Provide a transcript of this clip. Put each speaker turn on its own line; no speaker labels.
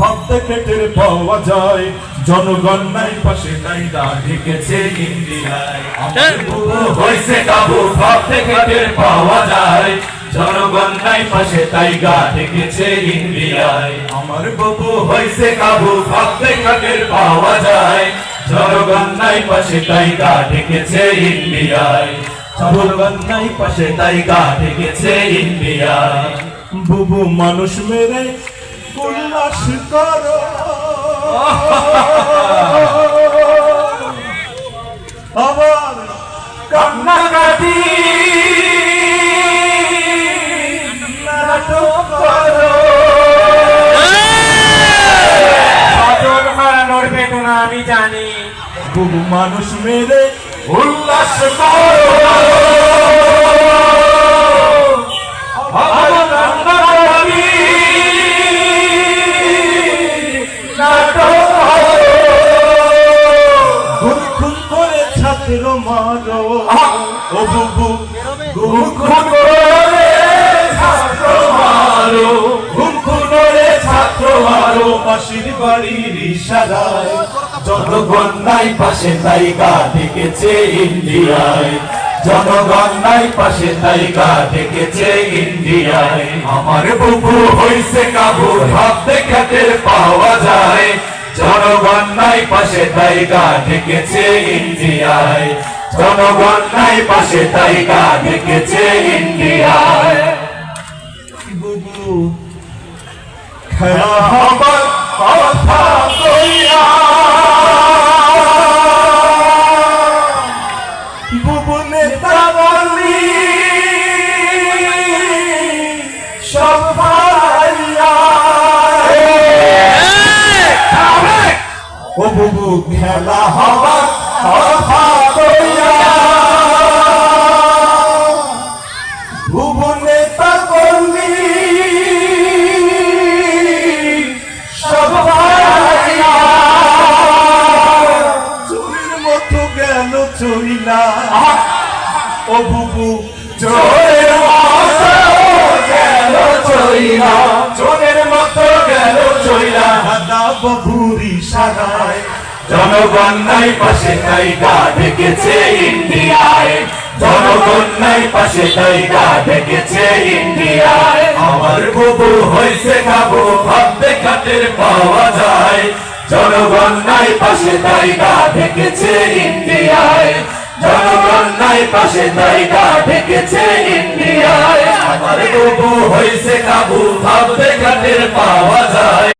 ভাবতে কেটের পাওয়া যায়, জনগণ নাই পাশে নাই গা ঢেকেছে ইন্ডিয়ায়। আমার বুবু হইছে কাবু ভাবতে কেটের পাওয়া যায়, জনগণ নাই পাশে তাই গা ঢেকেছে ইন্ডিয়ায়। আমার বুবু হইছে কাবু ভাবতে কেটের পাওয়া যায়, জনগণ নাই পাশে তাই গা ঢেকেছে ইন্ডিয়ায়। জনগণ নাই পাশে তাই গা ঢেকেছে ইন্ডিয়ায়। বুবু মানুষ মেরে উল্লাস করো, আবার কান্নাকাটি নাটক করো।
পাথর মারানোর বেদনা আমি জানি,
বুবু মানুষ মেরে উল্লাস করো, আবার কান্নাকাটি নাটক করো। গুম খুন করে ছাত্র মারো, ও বুবু গুম খুন করে ছাত্র মারো, গুম খুন করে ছাত্র মারো। পাশের বাড়ির ইশারায় জনগণ নাই পাশে তাই গা ঢেকেছে ইন্ডিয়ায়, জনগণ নাই পাশে তাই গা ঢেকেছে ইন্ডিয়ায়। আমার বুবু হইছে কাবু ভাবতে খেতের পাওয়া যায়, জনগণ নাই পাশে তাই গা ঢেকেছে ইন্ডিয়ায়, জনগণ নাই পাশে তাই গা ঢেকেছে ইন্ডিয়ায়। বুবু খেলা হবার কথা কইয়া, বুবু নেতা বলি সব হারাইয়া। ও বুবু খেলা হবার কথা কইয়া, বুবু নেতা বলি সব হারাইয়া। চুরির মতো গেল চইলা, ও বুবু চোরের মতো গেল চইলা, চোরের মতো গেল চইলা। দাদা বাবুর ইশারায় জনগণ নাই পাশে তাই গা ঢেকেছে ইন্ডিয়ায়, জনগণ নাই পাশে তাই গা ঢেকেছে ইন্ডিয়ায়। আমার বুবু হইছে কাবু ভাবতে খাটের পাওয়া যায়, জনগণ নাই পাশে তাই গা ঢেকেছে ইন্ডিয়ায়, জনগণ নাই পাশে তাই গা ঢেকেছে ইন্ডিয়ায়। আমার বুবু হইছে কাবু ভাবতে খাটের পাওয়া যায়।